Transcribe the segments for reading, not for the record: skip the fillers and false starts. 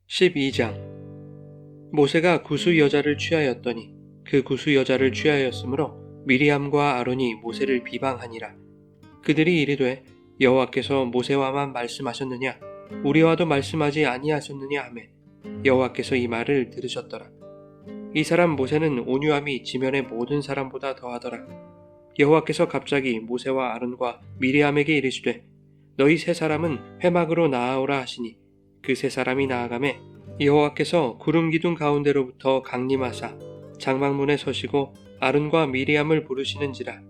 12장 모세가 구스 여자를 취하였더니 그 구스 여자를 취하였으므로 미리암과 아론이 모세를 비방하니라. 그들이 이르되 여호와께서 모세와만 말씀하셨느냐 우리와도 말씀하지 아니하셨느냐 하매 여호와께서 이 말을 들으셨더라. 이 사람 모세는 온유함이 지면의 모든 사람보다 더하더라. 여호와께서 갑자기 모세와 아론과 미리암에게 이르시되 너희 세 사람은 회막으로 나아오라 하시니 그 세 사람이 나아가매 여호와께서 구름 기둥 가운데로부터 강림하사 장막문에 서시고 아론과 미리암을 부르시는지라.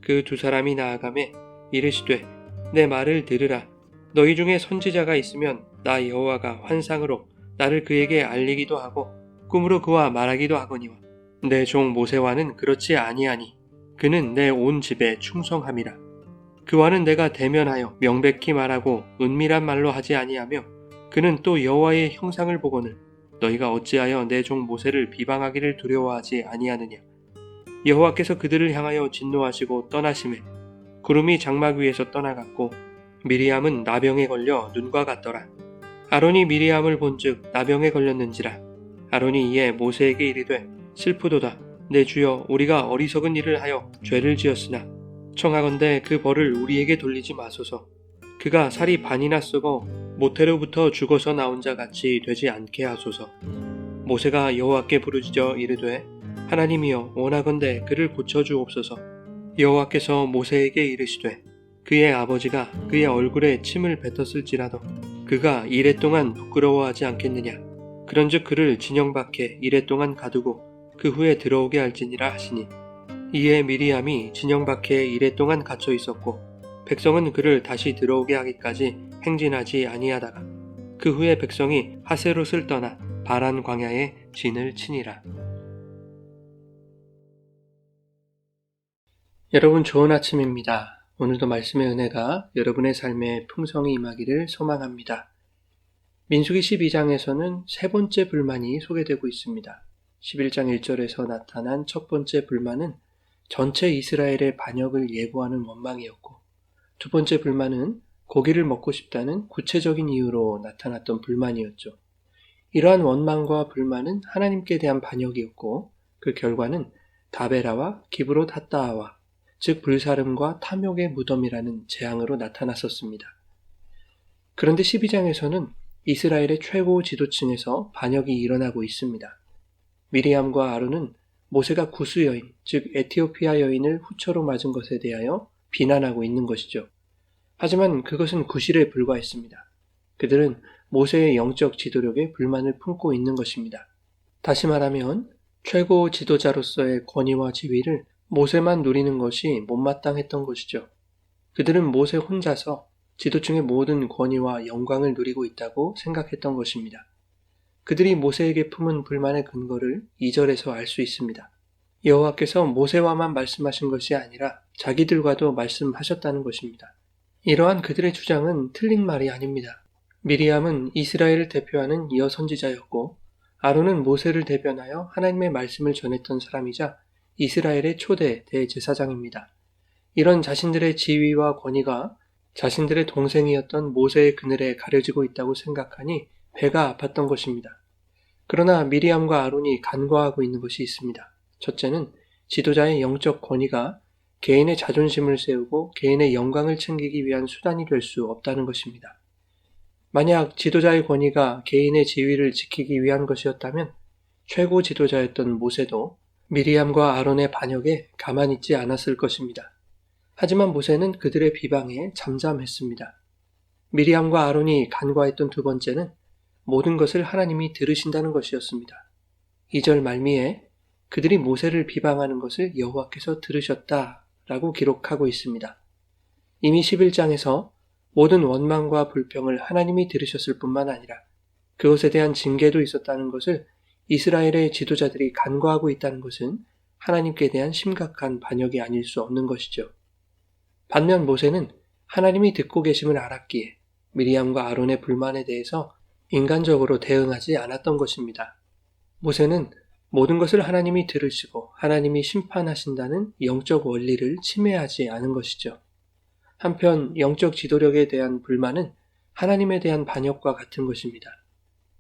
그 두 사람이 나아가매 이르시되 내 말을 들으라. 너희 중에 선지자가 있으면 나 여호와가 환상으로 나를 그에게 알리기도 하고 꿈으로 그와 말하기도 하거니와 내 종 모세와는 그렇지 아니하니 그는 내 온 집에 충성함이라. 그와는 내가 대면하여 명백히 말하고 은밀한 말로 하지 아니하며 그는 또 여호와의 형상을 보거늘 너희가 어찌하여 내 종 모세를 비방하기를 두려워하지 아니하느냐. 여호와께서 그들을 향하여 진노하시고 떠나시매 구름이 장막 위에서 떠나갔고 미리암은 나병에 걸려 눈과 같더라. 아론이 미리암을 본즉 나병에 걸렸는지라. 아론이 이에 모세에게 이르되 슬프도다. 내 주여 우리가 어리석은 일을 하여 죄를 지었으나 청하건대 그 벌을 우리에게 돌리지 마소서. 그가 살이 반이나 썩어 모태로부터 죽어서 나온 자 같이 되지 않게 하소서. 모세가 여호와께 부르짖어 이르되 하나님이여 원하건대 그를 고쳐주옵소서. 여호와께서 모세에게 이르시되 그의 아버지가 그의 얼굴에 침을 뱉었을지라도 그가 이랫동안 부끄러워하지 않겠느냐. 그런즉 그를 진영 밖에 이랫동안 가두고 그 후에 들어오게 할지니라 하시니 이에 미리암이 진영 밖에 이랫동안 갇혀 있었고 백성은 그를 다시 들어오게 하기까지 행진하지 아니하다가 그 후에 백성이 하세롯을 떠나 바란 광야에 진을 치니라. 여러분 좋은 아침입니다. 오늘도 말씀의 은혜가 여러분의 삶에 풍성히 임하기를 소망합니다. 민수기 12장에서는 세 번째 불만이 소개되고 있습니다. 11장 1절에서 나타난 첫 번째 불만은 전체 이스라엘의 반역을 예고하는 원망이었고 두 번째 불만은 고기를 먹고 싶다는 구체적인 이유로 나타났던 불만이었죠. 이러한 원망과 불만은 하나님께 대한 반역이었고 그 결과는 다베라와 기브롯 핫다아와 즉 불사름과 탐욕의 무덤이라는 재앙으로 나타났었습니다. 그런데 12장에서는 이스라엘의 최고 지도층에서 반역이 일어나고 있습니다. 미리암과 아론은 모세가 구스 여인, 즉 에티오피아 여인을 후처로 맞은 것에 대하여 비난하고 있는 것이죠. 하지만 그것은 구실에 불과했습니다. 그들은 모세의 영적 지도력에 불만을 품고 있는 것입니다. 다시 말하면 최고 지도자로서의 권위와 지위를 모세만 누리는 것이 못마땅했던 것이죠. 그들은 모세 혼자서 지도층의 모든 권위와 영광을 누리고 있다고 생각했던 것입니다. 그들이 모세에게 품은 불만의 근거를 2절에서 알 수 있습니다. 여호와께서 모세와만 말씀하신 것이 아니라 자기들과도 말씀하셨다는 것입니다. 이러한 그들의 주장은 틀린 말이 아닙니다. 미리암은 이스라엘을 대표하는 여선지자였고 아론은 모세를 대변하여 하나님의 말씀을 전했던 사람이자 이스라엘의 초대 대제사장입니다. 이런 자신들의 지위와 권위가 자신들의 동생이었던 모세의 그늘에 가려지고 있다고 생각하니 배가 아팠던 것입니다. 그러나 미리암과 아론이 간과하고 있는 것이 있습니다. 첫째는 지도자의 영적 권위가 개인의 자존심을 세우고 개인의 영광을 챙기기 위한 수단이 될 수 없다는 것입니다. 만약 지도자의 권위가 개인의 지위를 지키기 위한 것이었다면 최고 지도자였던 모세도 미리암과 아론의 반역에 가만히 있지 않았을 것입니다. 하지만 모세는 그들의 비방에 잠잠했습니다. 미리암과 아론이 간과했던 두 번째는 모든 것을 하나님이 들으신다는 것이었습니다. 2절 말미에 그들이 모세를 비방하는 것을 여호와께서 들으셨다라고 기록하고 있습니다. 이미 11장에서 모든 원망과 불평을 하나님이 들으셨을 뿐만 아니라 그것에 대한 징계도 있었다는 것을 이스라엘의 지도자들이 간과하고 있다는 것은 하나님께 대한 심각한 반역이 아닐 수 없는 것이죠. 반면 모세는 하나님이 듣고 계심을 알았기에 미리암과 아론의 불만에 대해서 인간적으로 대응하지 않았던 것입니다. 모세는 모든 것을 하나님이 들으시고 하나님이 심판하신다는 영적 원리를 침해하지 않은 것이죠. 한편 영적 지도력에 대한 불만은 하나님에 대한 반역과 같은 것입니다.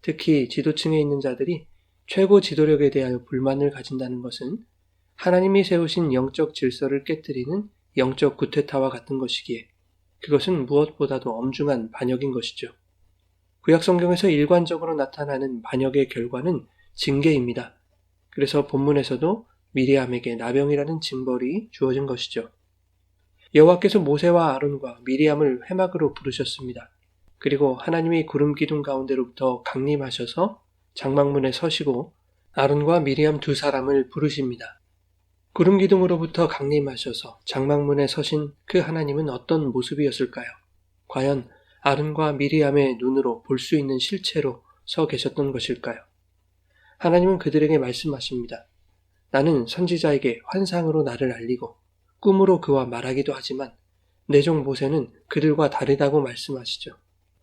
특히 지도층에 있는 자들이 최고 지도력에 대하여 불만을 가진다는 것은 하나님이 세우신 영적 질서를 깨뜨리는 영적 구테타와 같은 것이기에 그것은 무엇보다도 엄중한 반역인 것이죠. 구약 성경에서 일관적으로 나타나는 반역의 결과는 징계입니다. 그래서 본문에서도 미리암에게 나병이라는 징벌이 주어진 것이죠. 여호와께서 모세와 아론과 미리암을 회막으로 부르셨습니다. 그리고 하나님이 구름 기둥 가운데로부터 강림하셔서 장막문에 서시고 아론과 미리암 두 사람을 부르십니다. 구름 기둥으로부터 강림하셔서 장막문에 서신 그 하나님은 어떤 모습이었을까요? 과연 아론과 미리암의 눈으로 볼 수 있는 실체로 서 계셨던 것일까요? 하나님은 그들에게 말씀하십니다. 나는 선지자에게 환상으로 나를 알리고 꿈으로 그와 말하기도 하지만 내 종 모세는 그들과 다르다고 말씀하시죠.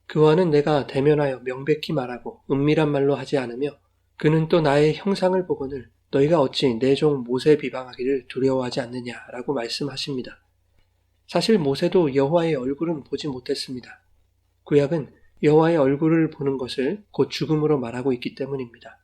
그와는 내가 대면하여 명백히 말하고 은밀한 말로 하지 않으며 그는 또 나의 형상을 보거늘 너희가 어찌 내 종 모세 비방하기를 두려워하지 않느냐라고 말씀하십니다. 사실 모세도 여호와의 얼굴은 보지 못했습니다. 구약은 여호와의 얼굴을 보는 것을 곧 죽음으로 말하고 있기 때문입니다.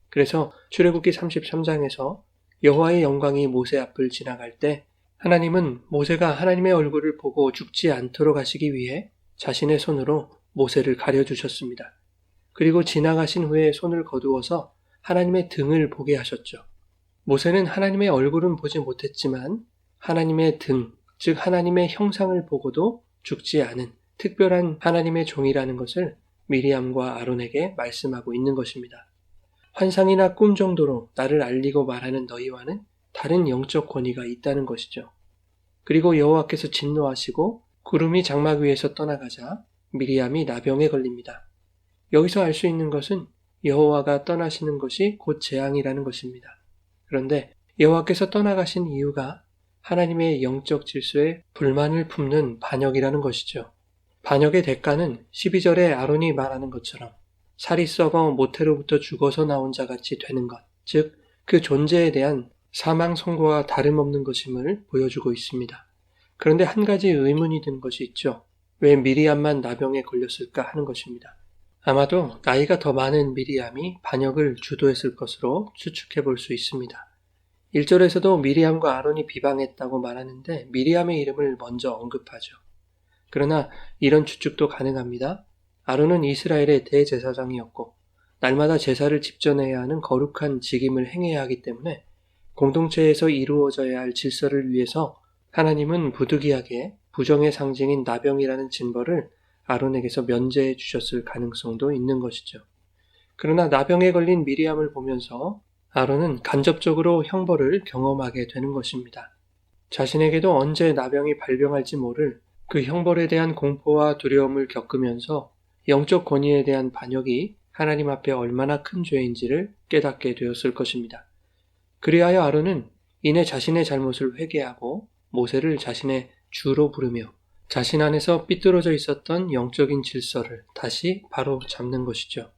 그래서 출애굽기 33장에서 여호와의 영광이 모세 앞을 지나갈 때 하나님은 모세가 하나님의 얼굴을 보고 죽지 않도록 하시기 위해 자신의 손으로 모세를 가려주셨습니다. 그리고 지나가신 후에 손을 거두어서 하나님의 등을 보게 하셨죠. 모세는 하나님의 얼굴은 보지 못했지만 하나님의 등, 즉 하나님의 형상을 보고도 죽지 않은 특별한 하나님의 종이라는 것을 미리암과 아론에게 말씀하고 있는 것입니다. 환상이나 꿈 정도로 나를 알리고 말하는 너희와는 다른 영적 권위가 있다는 것이죠. 그리고 여호와께서 진노하시고 구름이 장막 위에서 떠나가자 미리암이 나병에 걸립니다. 여기서 알 수 있는 것은 여호와가 떠나시는 것이 곧 재앙이라는 것입니다. 그런데 여호와께서 떠나가신 이유가 하나님의 영적 질서에 불만을 품는 반역이라는 것이죠. 반역의 대가는 12절에 아론이 말하는 것처럼 살이 썩어 모태로부터 죽어서 나온 자같이 되는 것, 즉 그 존재에 대한 사망 선고와 다름없는 것임을 보여주고 있습니다. 그런데 한 가지 의문이 드는 것이 있죠. 왜 미리암만 나병에 걸렸을까 하는 것입니다. 아마도 나이가 더 많은 미리암이 반역을 주도했을 것으로 추측해 볼 수 있습니다. 1절에서도 미리암과 아론이 비방했다고 말하는데 미리암의 이름을 먼저 언급하죠. 그러나 이런 추측도 가능합니다. 아론은 이스라엘의 대제사장이었고 날마다 제사를 집전해야 하는 거룩한 직임을 행해야 하기 때문에 공동체에서 이루어져야 할 질서를 위해서 하나님은 부득이하게 부정의 상징인 나병이라는 징벌을 아론에게서 면제해 주셨을 가능성도 있는 것이죠. 그러나 나병에 걸린 미리암을 보면서 아론은 간접적으로 형벌을 경험하게 되는 것입니다. 자신에게도 언제 나병이 발병할지 모를 그 형벌에 대한 공포와 두려움을 겪으면서 영적 권위에 대한 반역이 하나님 앞에 얼마나 큰 죄인지를 깨닫게 되었을 것입니다. 그리하여 아론은 이내 자신의 잘못을 회개하고 모세를 자신의 주로 부르며 자신 안에서 삐뚤어져 있었던 영적인 질서를 다시 바로 잡는 것이죠.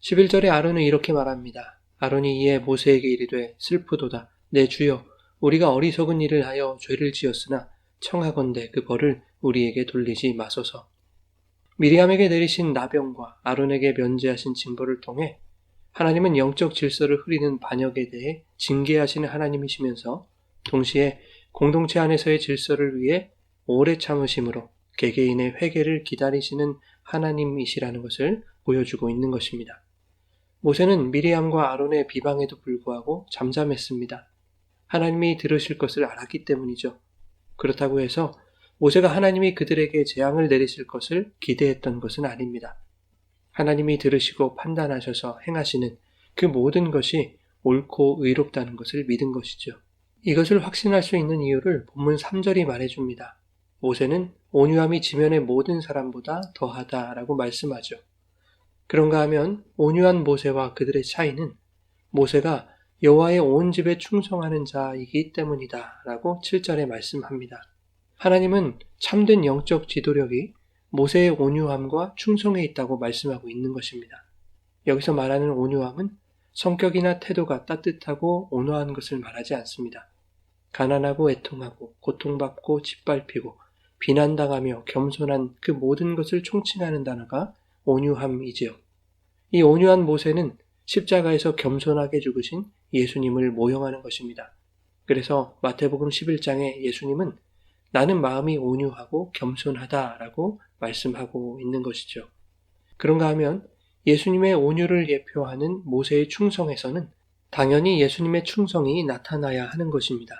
11절에 아론은 이렇게 말합니다. 아론이 이에 모세에게 이르되 슬프도다. 내 주여 우리가 어리석은 일을 하여 죄를 지었으나 청하건대 그 벌을 우리에게 돌리지 마소서. 미리암에게 내리신 나병과 아론에게 면제하신 징벌을 통해 하나님은 영적 질서를 흐리는 반역에 대해 징계하시는 하나님이시면서 동시에 공동체 안에서의 질서를 위해 오래 참으심으로 개개인의 회개를 기다리시는 하나님이시라는 것을 보여주고 있는 것입니다. 모세는 미리암과 아론의 비방에도 불구하고 잠잠했습니다. 하나님이 들으실 것을 알았기 때문이죠. 그렇다고 해서 모세가 하나님이 그들에게 재앙을 내리실 것을 기대했던 것은 아닙니다. 하나님이 들으시고 판단하셔서 행하시는 그 모든 것이 옳고 의롭다는 것을 믿은 것이죠. 이것을 확신할 수 있는 이유를 본문 3절이 말해줍니다. 모세는 온유함이 지면의 모든 사람보다 더하다라고 말씀하죠. 그런가 하면 온유한 모세와 그들의 차이는 모세가 여호와의 온 집에 충성하는 자이기 때문이다 라고 7절에 말씀합니다. 하나님은 참된 영적 지도력이 모세의 온유함과 충성에 있다고 말씀하고 있는 것입니다. 여기서 말하는 온유함은 성격이나 태도가 따뜻하고 온화한 것을 말하지 않습니다. 가난하고 애통하고 고통받고 짓밟히고 비난당하며 겸손한 그 모든 것을 총칭하는 단어가 온유함이지요. 이 온유한 모세는 십자가에서 겸손하게 죽으신 예수님을 모형하는 것입니다. 그래서 마태복음 11장에 예수님은 나는 마음이 온유하고 겸손하다라고 말씀하고 있는 것이죠. 그런가 하면 예수님의 온유를 예표하는 모세의 충성에서는 당연히 예수님의 충성이 나타나야 하는 것입니다.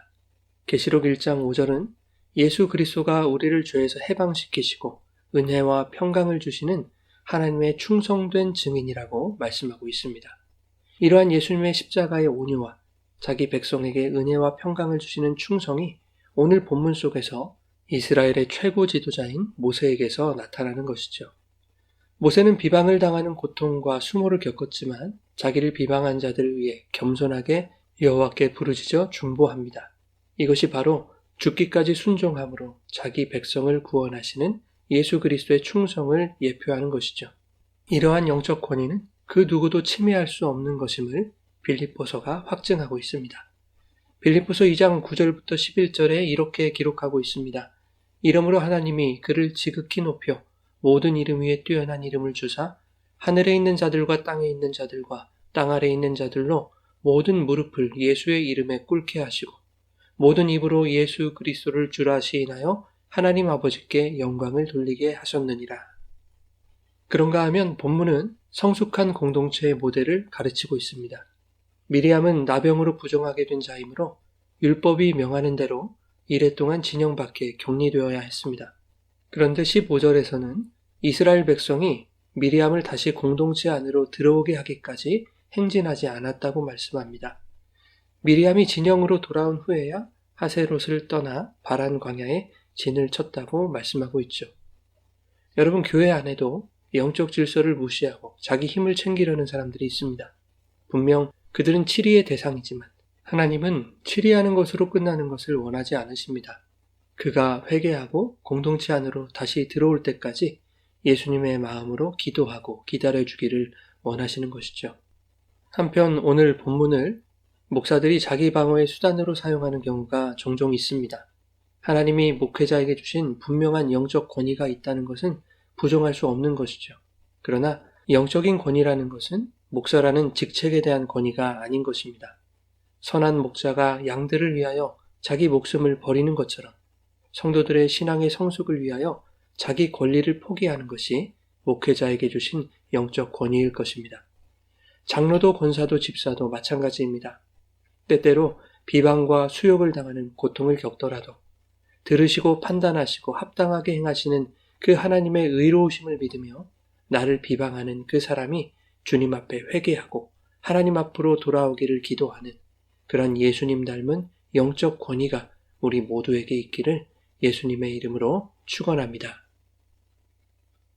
계시록 1장 5절은 예수 그리스도가 우리를 죄에서 해방시키시고 은혜와 평강을 주시는 하나님의 충성된 증인이라고 말씀하고 있습니다. 이러한 예수님의 십자가의 온유와 자기 백성에게 은혜와 평강을 주시는 충성이 오늘 본문 속에서 이스라엘의 최고 지도자인 모세에게서 나타나는 것이죠. 모세는 비방을 당하는 고통과 수모를 겪었지만 자기를 비방한 자들을 위해 겸손하게 여호와께 부르짖어 중보합니다. 이것이 바로 죽기까지 순종함으로 자기 백성을 구원하시는 예수 그리스도의 충성을 예표하는 것이죠. 이러한 영적 권위는 그 누구도 침해할 수 없는 것임을 빌립보서가 확증하고 있습니다. 빌립보서 2장 9절부터 11절에 이렇게 기록하고 있습니다. 이러므로 하나님이 그를 지극히 높여 모든 이름 위에 뛰어난 이름을 주사 하늘에 있는 자들과 땅에 있는 자들과 땅 아래에 있는 자들로 모든 무릎을 예수의 이름에 꿇게 하시고 모든 입으로 예수 그리스도를 주라 시인하여 하나님 아버지께 영광을 돌리게 하셨느니라. 그런가 하면 본문은 성숙한 공동체의 모델을 가르치고 있습니다. 미리암은 나병으로 부정하게 된 자이므로 율법이 명하는 대로 이래 동안 진영 밖에 격리되어야 했습니다. 그런데 15절에서는 이스라엘 백성이 미리암을 다시 공동체 안으로 들어오게 하기까지 행진하지 않았다고 말씀합니다. 미리암이 진영으로 돌아온 후에야 하세롯을 떠나 바란 광야에 진을 쳤다고 말씀하고 있죠. 여러분, 교회 안에도 영적 질서를 무시하고 자기 힘을 챙기려는 사람들이 있습니다. 분명 그들은 치리의 대상이지만 하나님은 치리하는 것으로 끝나는 것을 원하지 않으십니다. 그가 회개하고 공동체 안으로 다시 들어올 때까지 예수님의 마음으로 기도하고 기다려주기를 원하시는 것이죠. 한편 오늘 본문을 목사들이 자기 방어의 수단으로 사용하는 경우가 종종 있습니다. 하나님이 목회자에게 주신 분명한 영적 권위가 있다는 것은 부정할 수 없는 것이죠. 그러나 영적인 권위라는 것은 목사라는 직책에 대한 권위가 아닌 것입니다. 선한 목자가 양들을 위하여 자기 목숨을 버리는 것처럼 성도들의 신앙의 성숙을 위하여 자기 권리를 포기하는 것이 목회자에게 주신 영적 권위일 것입니다. 장로도 권사도 집사도 마찬가지입니다. 때때로 비방과 수욕을 당하는 고통을 겪더라도 들으시고 판단하시고 합당하게 행하시는 그 하나님의 의로우심을 믿으며 나를 비방하는 그 사람이 주님 앞에 회개하고 하나님 앞으로 돌아오기를 기도하는 그런 예수님 닮은 영적 권위가 우리 모두에게 있기를 예수님의 이름으로 축원합니다.